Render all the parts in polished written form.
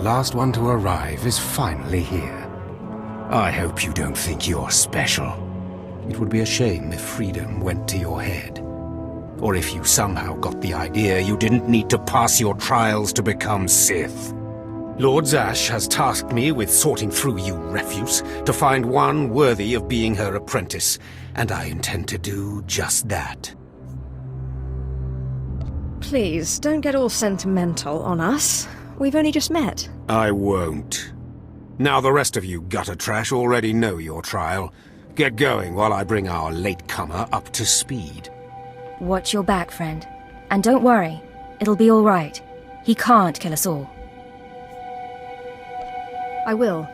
last one to arrive is finally here. I hope you don't think you're special. It would be a shame if freedom went to your head. Or if you somehow got the idea you didn't need to pass your trials to become Sith. Lord Zash has tasked me with sorting through you refuse to find one worthy of being her apprentice, and I intend to do just that. Please, don't get all sentimental on us. We've only just met. I won't. Now the rest of you gutter trash already know your trial. Get going while I bring our latecomer up to speed. Watch your back, friend. And don't worry, it'll be all right. He can't kill us all. I will.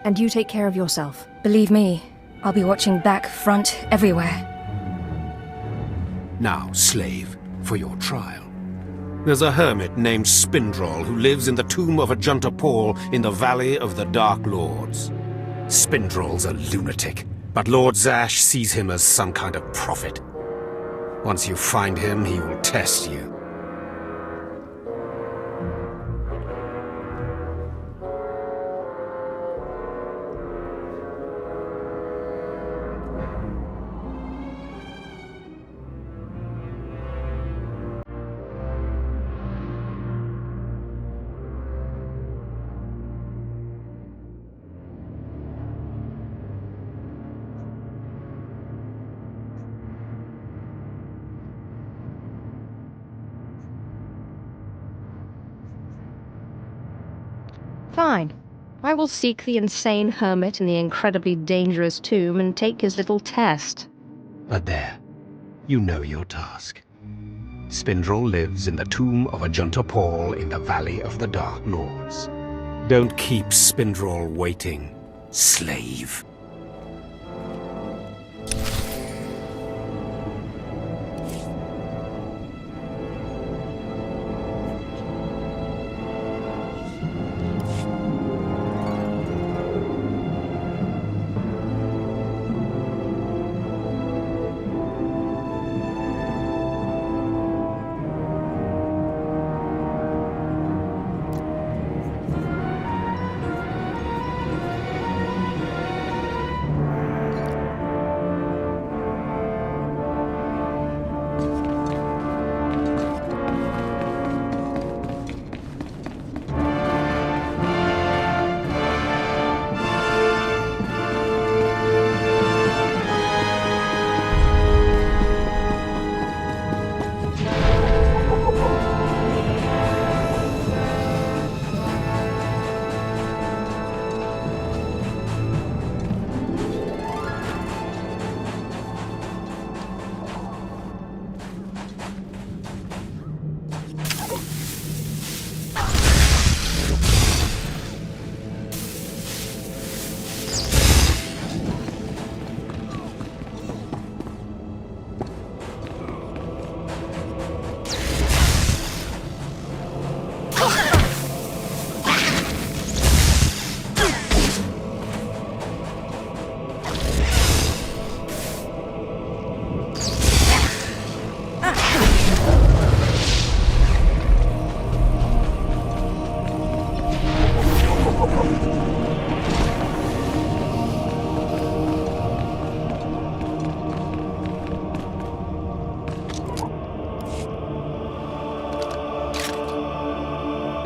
And you take care of yourself. Believe me, I'll be watching back, front, everywhere. Now, slave, for your trial. There's a hermit named Spindrol who lives in the tomb of Ajunta Paul in the Valley of the Dark Lords. Spindrol's a lunatic, but Lord Zash sees him as some kind of prophet. Once you find him, he will test you. Fine. I will seek the insane hermit in the incredibly dangerous tomb and take his little test. But there, you know your task. Spindrol lives in the tomb of Ajunta Paul in the Valley of the Dark Lords. Don't keep Spindrol waiting, slave.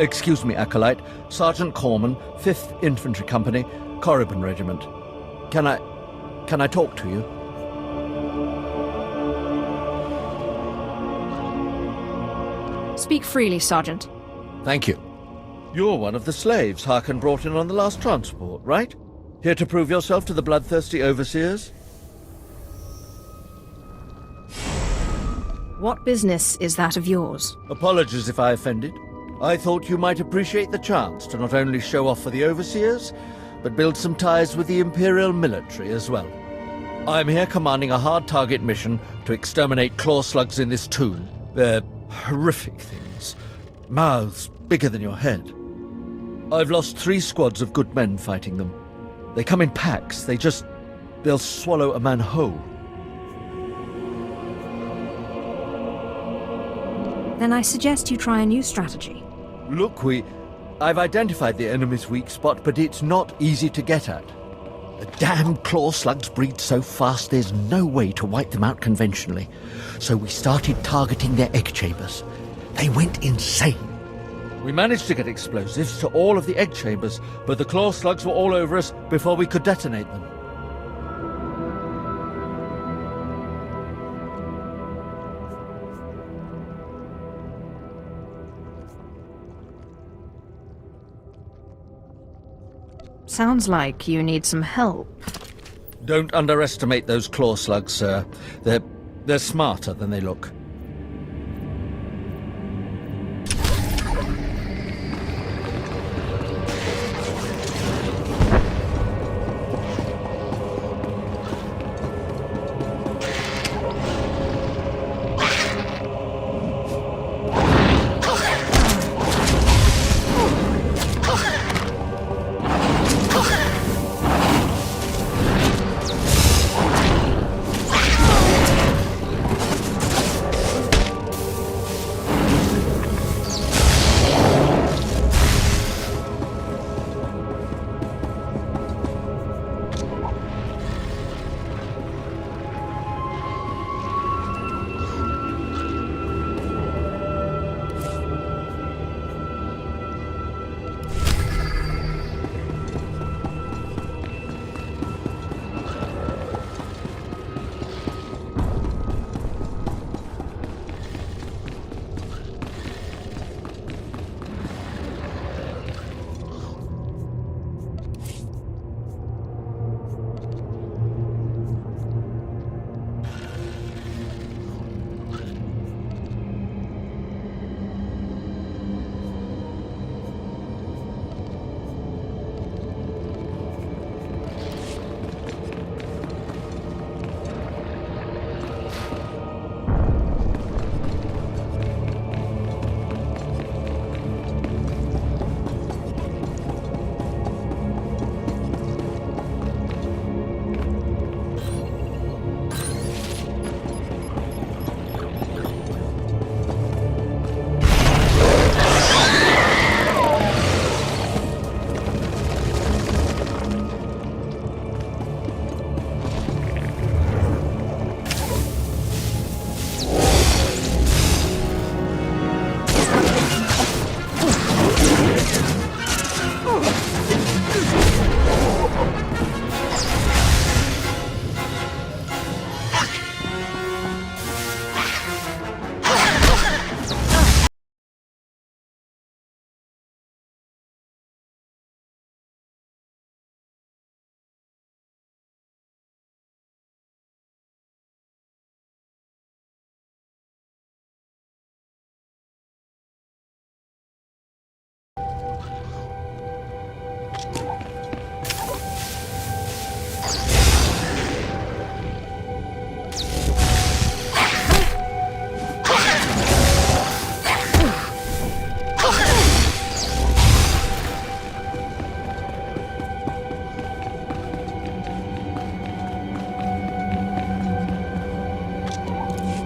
Excuse me, Acolyte. Sergeant Corman, 5th Infantry Company, Korriban Regiment. Can I talk to you? Speak freely, Sergeant. Thank you. You're one of the slaves Harkon brought in on the last transport, right? Here to prove yourself to the bloodthirsty overseers? What business is that of yours? Apologies if I offended. I thought you might appreciate the chance to not only show off for the overseers, but build some ties with the Imperial military as well. I'm here commanding a hard target mission to exterminate claw slugs in this tomb. They're horrific things. Mouths bigger than your head. I've lost 3 squads of good men fighting them. They come in packs. They'll swallow a man whole. Then I suggest you try a new strategy. Look, we I've identified the enemy's weak spot, but it's not easy to get at. The damn claw slugs breed so fast there's no way to wipe them out conventionally. So we started targeting their egg chambers. They went insane. We managed to get explosives to all of the egg chambers, but the claw slugs were all over us before we could detonate them. Sounds like you need some help. Don't underestimate those claw slugs, sir. They're smarter than they look.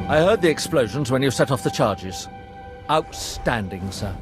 I heard the explosions when you set off the charges. Outstanding, sir.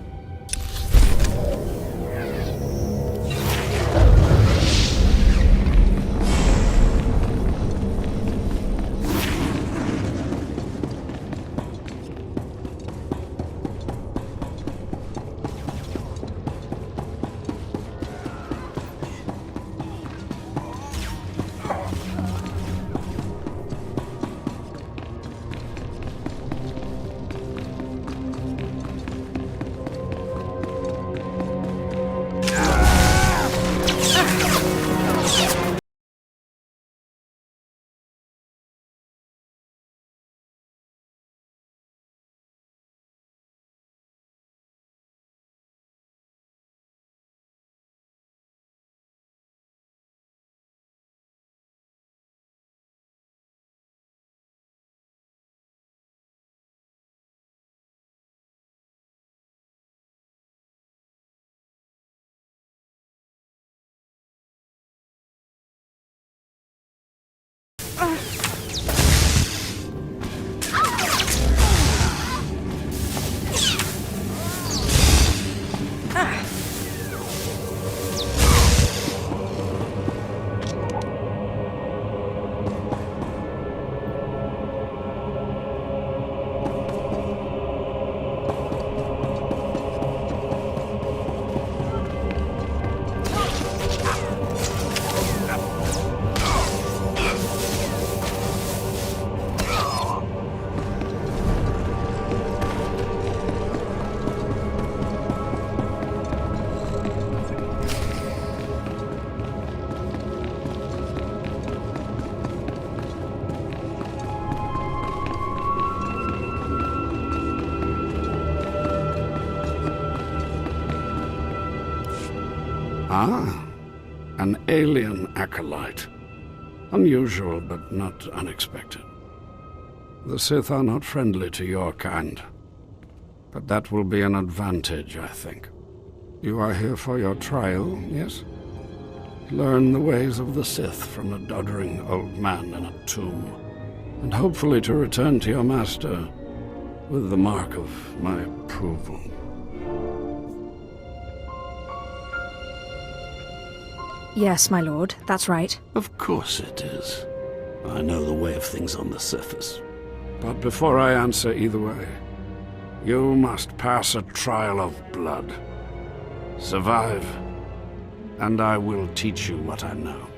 Ah, an alien acolyte. Unusual, but not unexpected. The Sith are not friendly to your kind. But that will be an advantage, I think. You are here for your trial, yes? Learn the ways of the Sith from a doddering old man in a tomb, and hopefully to return to your master with the mark of my approval. Yes, my lord, that's right. Of course it is. I know the way of things on the surface. But before I answer either way, you must pass a trial of blood. Survive, and I will teach you what I know.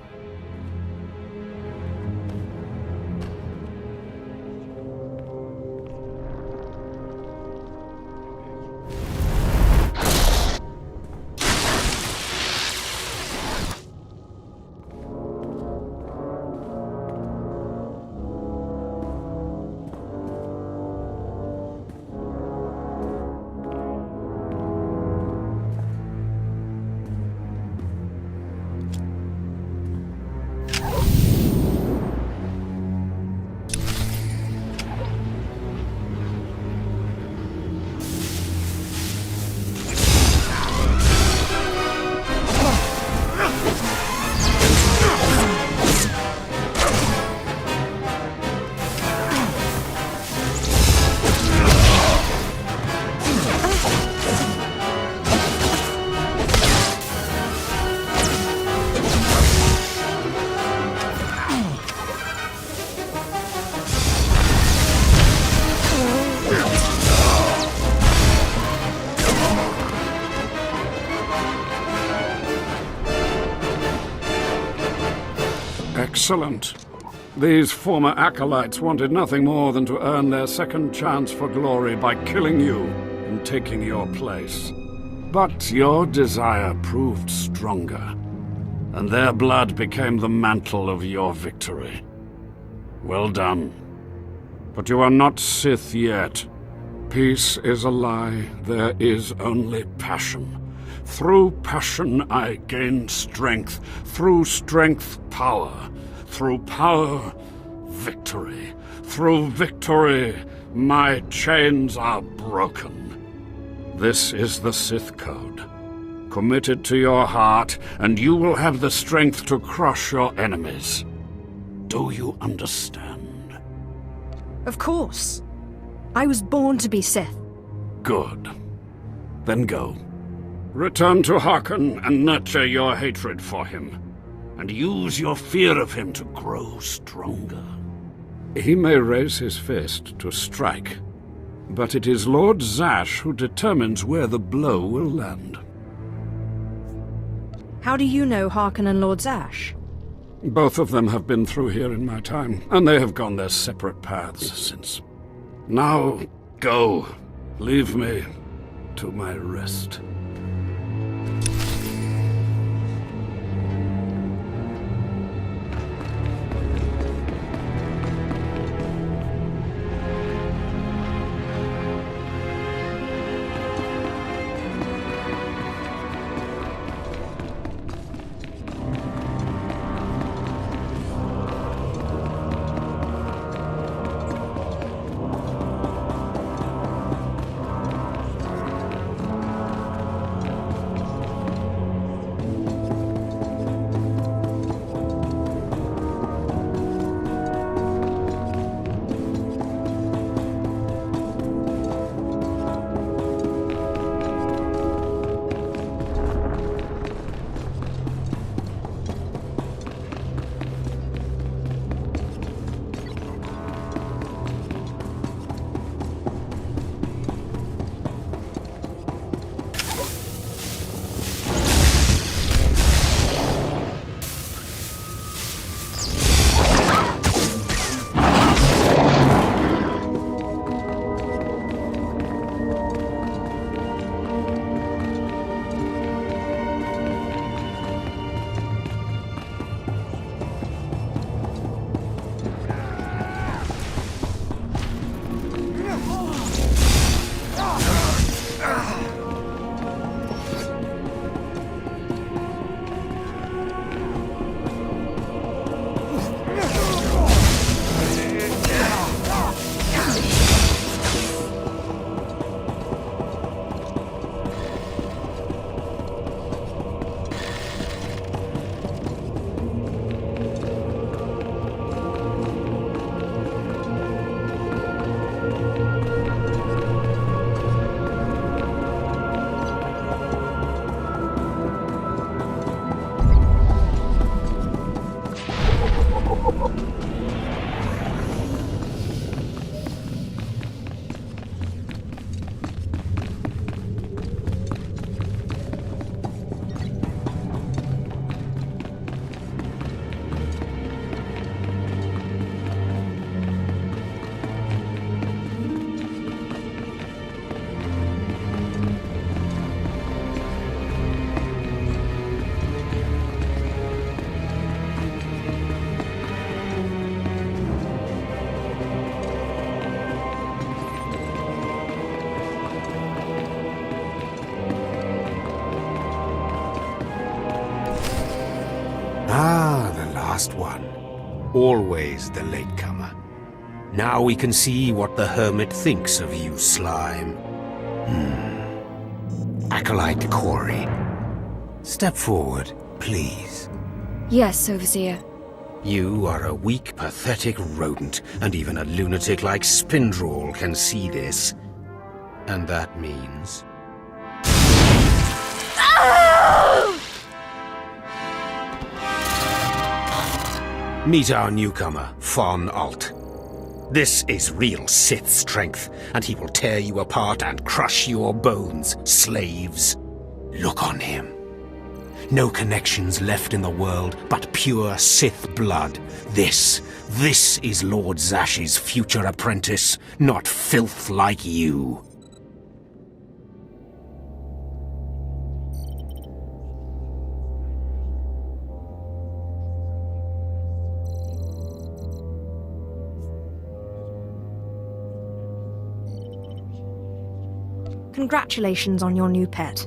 Excellent. These former acolytes wanted nothing more than to earn their second chance for glory by killing you and taking your place. But your desire proved stronger, and their blood became the mantle of your victory. Well done. But you are not Sith yet. Peace is a lie. There is only passion. Through passion I gain strength. Through strength, power. Through power, victory. Through victory, my chains are broken. This is the Sith Code. Commit it to your heart, and you will have the strength to crush your enemies. Do you understand? Of course. I was born to be Sith. Good. Then go. Return to Harkon and nurture your hatred for him. And use your fear of him to grow stronger. He may raise his fist to strike, but it is Lord Zash who determines where the blow will land. How do you know Harkon and Lord Zash? Both of them have been through here in my time, and they have gone their separate paths since. Now, go. Leave me to my rest. last one. Always the latecomer. Now we can see what the Hermit thinks of you, slime. Acolyte Corey. Step forward, please. Yes, Overseer. You are a weak, pathetic rodent, and even a lunatic like Spindrel can see this. And that means... Meet our newcomer, Von Alt. This is real Sith strength, and he will tear you apart and crush your bones, slaves. Look on him. No connections left in the world, but pure Sith blood. This is Lord Zash's future apprentice, not filth like you. Congratulations on your new pet.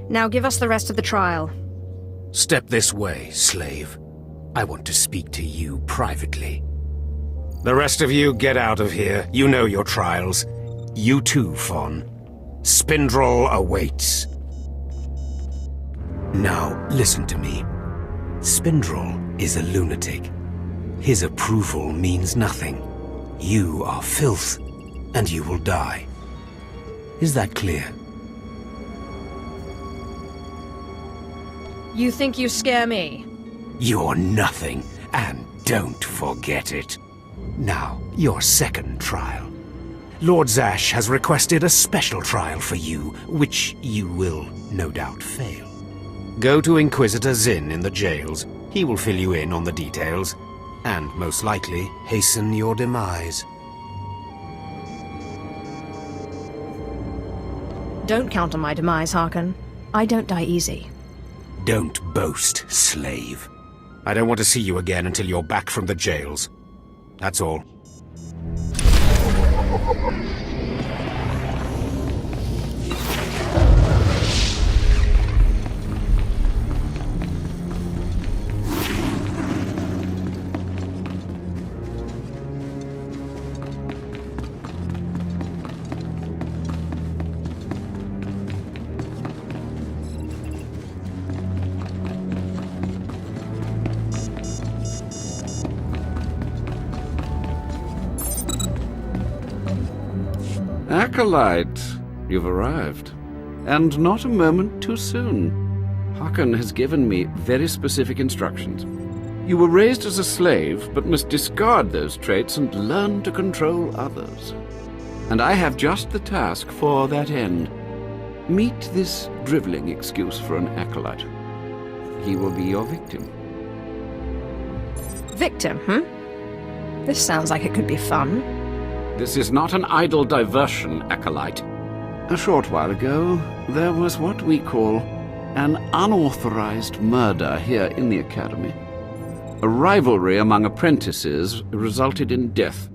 Now give us the rest of the trial. Step this way, slave. I want to speak to you privately. The rest of you get out of here. You know your trials. You too, Fawn. Spindrel awaits. Now, listen to me. Spindrel is a lunatic. His approval means nothing. You are filth, and you will die. Is that clear? You think you scare me? You're nothing, and don't forget it. Now, your second trial. Lord Zash has requested a special trial for you, which you will no doubt fail. Go to Inquisitor Zinn in the jails. He will fill you in on the details, and most likely hasten your demise. Don't count on my demise, Harkon. I don't die easy. Don't boast, slave. I don't want to see you again until you're back from the jails. That's all. Acolyte, you've arrived. And not a moment too soon. Harkon has given me very specific instructions. You were raised as a slave, but must discard those traits and learn to control others. And I have just the task for that end. Meet this driveling excuse for an acolyte. He will be your victim. Victim, This sounds like it could be fun. This is not an idle diversion, acolyte. A short while ago, there was what we call an unauthorized murder here in the Academy. A rivalry among apprentices resulted in death.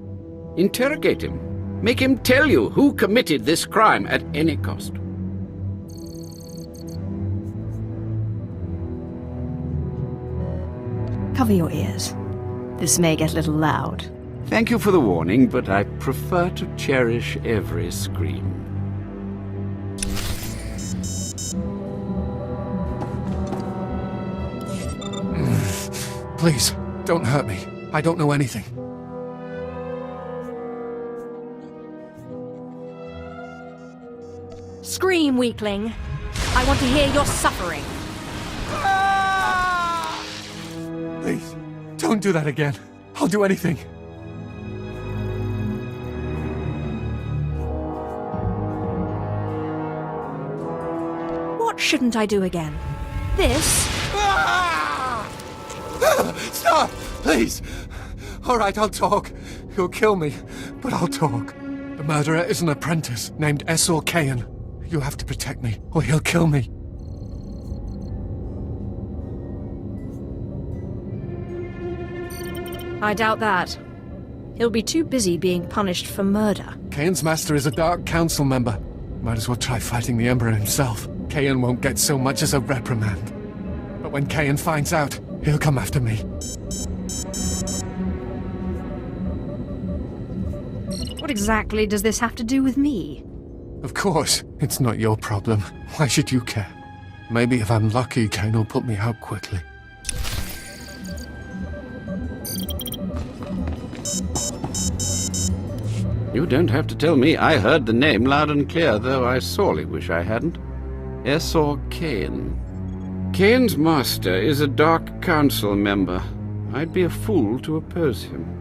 Interrogate him. Make him tell you who committed this crime at any cost. Cover your ears. This may get a little loud. Thank you for the warning, but I prefer to cherish every scream. Please, don't hurt me. I don't know anything. Scream, weakling. I want to hear your suffering. Please, don't do that again. I'll do anything. What shouldn't I do again? This? Stop! Please! Alright, I'll talk. He'll kill me, but I'll talk. The murderer is an apprentice named Essor Kayan. You have to protect me, or he'll kill me. I doubt that. He'll be too busy being punished for murder. Kayan's master is a Dark Council member. Might as well try fighting the Emperor himself. Kayan won't get so much as a reprimand. But when Kayan finds out, he'll come after me. What exactly does this have to do with me? Of course, it's not your problem. Why should you care? Maybe if I'm lucky, Kane will put me out quickly. You don't have to tell me. I heard the name loud and clear, though I sorely wish I hadn't. Esor Kane. Kane's master is a Dark Council member. I'd be a fool to oppose him.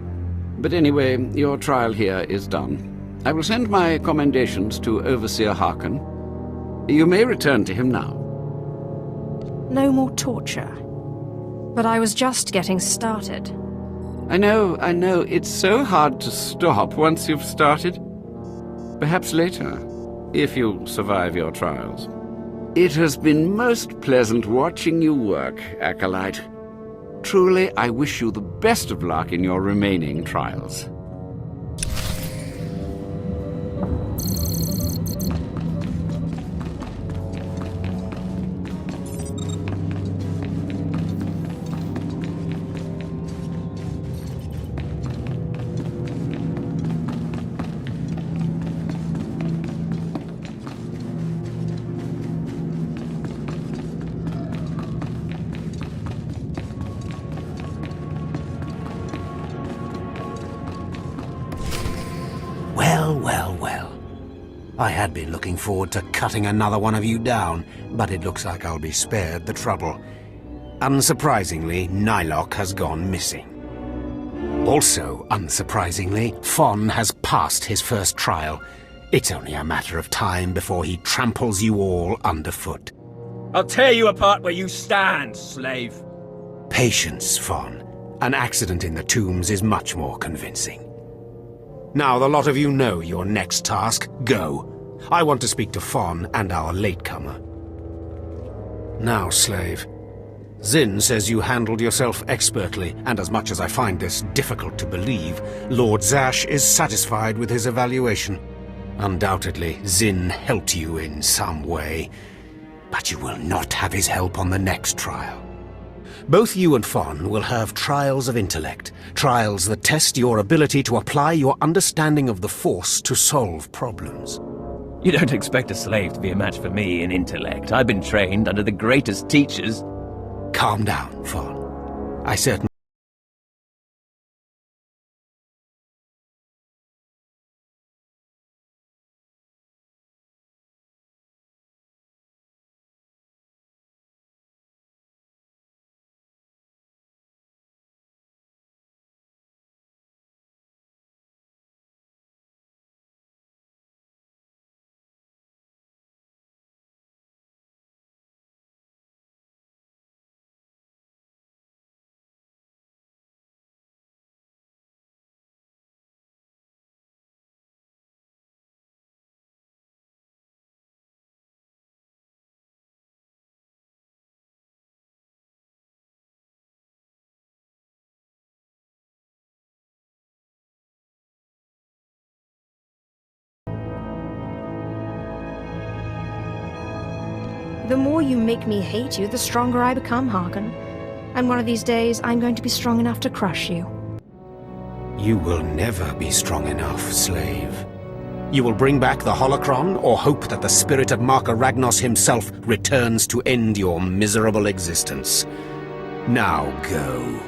But anyway, your trial here is done. I will send my commendations to Overseer Harkin. You may return to him now. No more torture. But I was just getting started. I know. It's so hard to stop once you've started. Perhaps later, if you survive your trials. It has been most pleasant watching you work, Acolyte. Truly, I wish you the best of luck in your remaining trials. Well. I had been looking forward to cutting another one of you down, but it looks like I'll be spared the trouble. Unsurprisingly, Nylock has gone missing. Also, unsurprisingly, Fon has passed his first trial. It's only a matter of time before he tramples you all underfoot. I'll tear you apart where you stand, slave. Patience, Fon. An accident in the tombs is much more convincing. Now the lot of you know your next task. Go. I want to speak to Fon and our latecomer. Now, slave. Zin says you handled yourself expertly, and as much as I find this difficult to believe, Lord Zash is satisfied with his evaluation. Undoubtedly, Zin helped you in some way, but you will not have his help on the next trial. Both you and Fon will have trials of intellect, trials that test your ability to apply your understanding of the Force to solve problems. You don't expect a slave to be a match for me in intellect. I've been trained under the greatest teachers. Calm down, Fon. I certainly... The more you make me hate you, the stronger I become, Harkin. And one of these days, I'm going to be strong enough to crush you. You will never be strong enough, slave. You will bring back the holocron, or hope that the spirit of Marka Ragnos himself returns to end your miserable existence. Now go.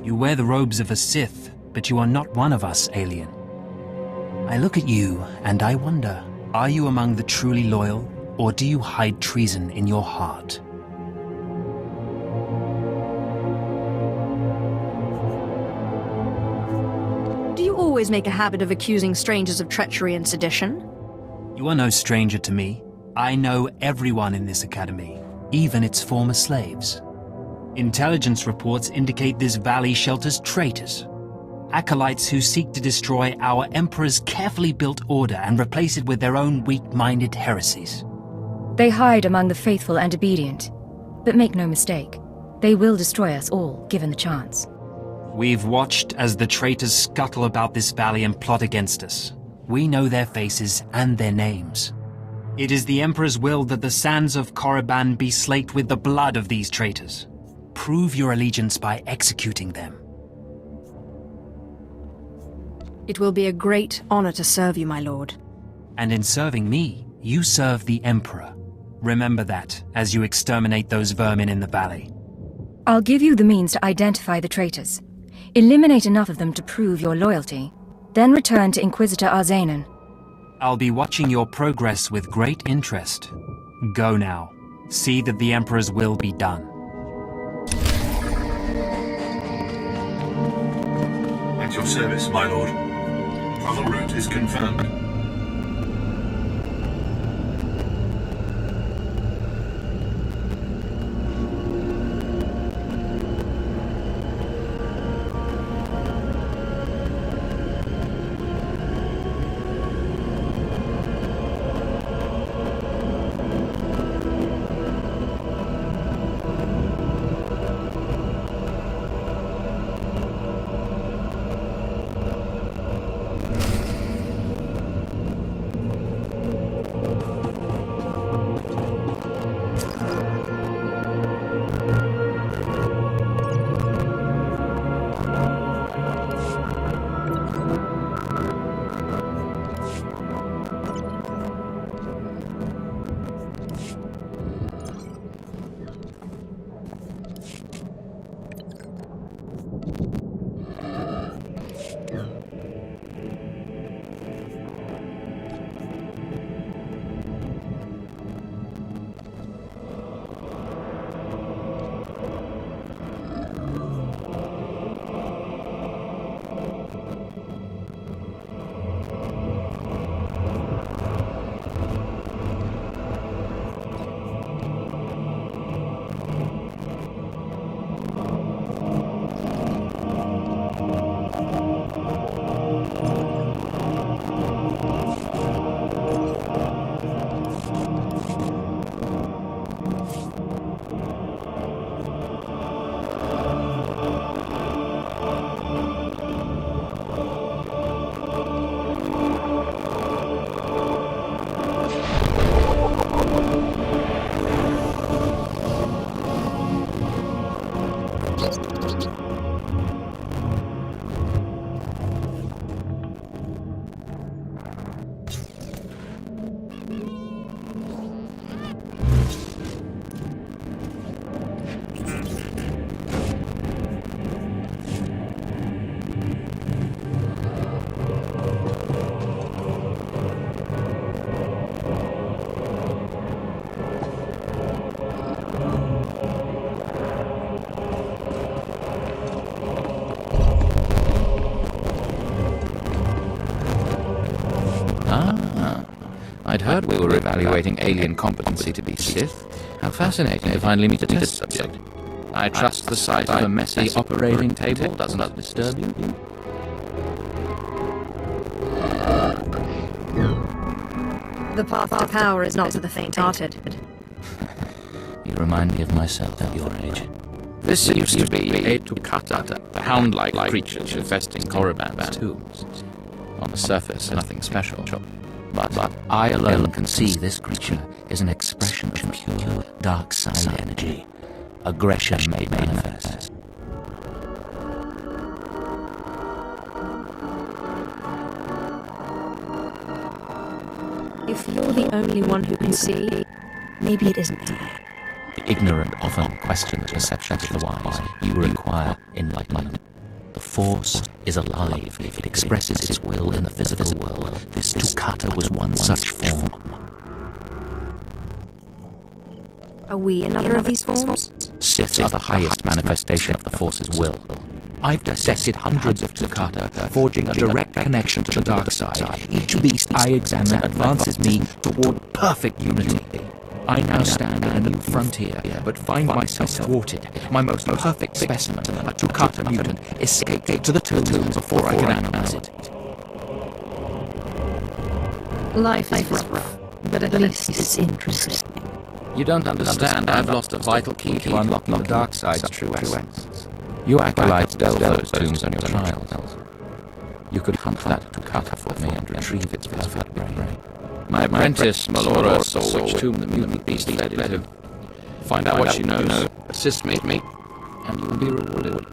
You wear the robes of a Sith, but you are not one of us, alien. I look at you, and I wonder, are you among the truly loyal, or do you hide treason in your heart? Do you always make a habit of accusing strangers of treachery and sedition? You are no stranger to me. I know everyone in this academy, even its former slaves. Intelligence reports indicate this valley shelters traitors. Acolytes who seek to destroy our Emperor's carefully built order and replace it with their own weak-minded heresies. They hide among the faithful and obedient. But make no mistake, they will destroy us all, given the chance. We've watched as the traitors scuttle about this valley and plot against us. We know their faces and their names. It is the Emperor's will that the sands of Korriban be slaked with the blood of these traitors. Prove your allegiance by executing them. It will be a great honor to serve you, my lord. And in serving me, you serve the Emperor. Remember that, as you exterminate those vermin in the valley. I'll give you the means to identify the traitors. Eliminate enough of them to prove your loyalty. Then return to Inquisitor Arzanan. I'll be watching your progress with great interest. Go now. See that the Emperor's will be done. At your service, my lord. Travel route is confirmed. I'd heard we were evaluating alien competency to be Sith. How fascinating to finally meet a test subject. I trust the sight of a messy operating table doesn't disturb you. The path to power is not for the faint-hearted. You remind me of myself at your age. This used to be a Tukata, a hound-like creature infesting Korriban's tombs. On the surface, nothing special. But I alone can see this creature is an expression of pure dark side energy. Aggression made manifest. If you're the only one who can see, maybe it isn't there. The ignorant often question the perceptions of the wise. You require enlightenment. Force is alive. It expresses its will in the physical world. This Toccata was one such form. Are we another of these forms? Sith are the highest manifestation of the Force's will. I've dissected hundreds of Toccata, forging a direct connection to the dark side. Each beast I examine advances me toward perfect unity. I now stand in a new frontier, but find myself thwarted. My most perfect specimen, a Toccata mutant, escaped to the tomb before I could analyze it. Life is rough, but at least it's interesting. You don't understand. I've lost a vital key to unlocking the dark side's true essence. You acolytes delve those tombs on your trials. You could hunt that Toccata for me and retrieve its perfect brain. My apprentice, Melora, saw which tomb the mutant beast led into. Find out what she knows, assist me, and you will be rewarded.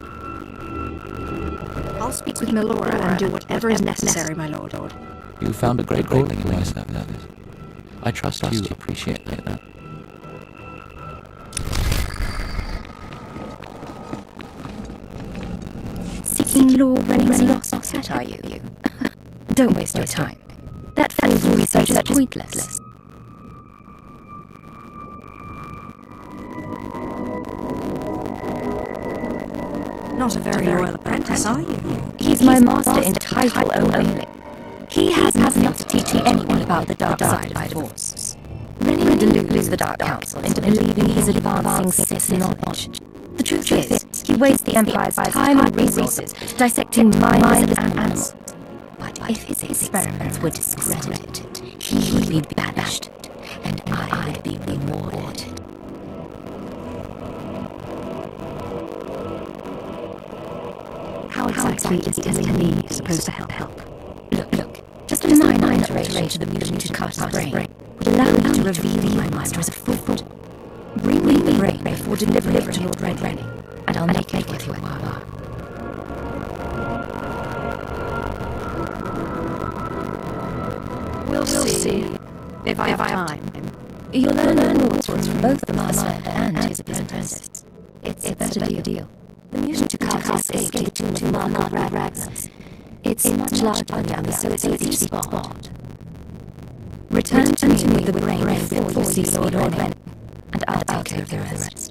I'll speak with Melora and do whatever is necessary, my lord. You found a great calling in my service. I trust you appreciate that. Seeking Lord Rennie's lost cat, are you? Don't waste your time. That family's research is pointless. Not a very loyal apprentice, are you? He's my master in title only. He has nothing to teach anyone about the dark side of the Force. Rennie deludes the Dark Council into believing he's advancing Sith knowledge. The truth is, he wastes the Empire's time and resources dissecting minds and animals. But if his experiments were discredited, he would be banished, and I'd be rewarded. How exactly is telling me supposed to help? Look, just a minor alteration to the mutant Toccata's brain would allow me to reveal my master as a fraud. Bring me the brain before delivering it to Lord Rennie, and I'll make it with you a while. We'll see. If I have time. You'll learn more from both the master and his apprentice. It's a better deal. The mutant Toccata escaped to Marmar Rags. It's much larger than the others, so it's easy to spot. Return to me with the brain before you see Lord Rennie, and I'll take care of the rest.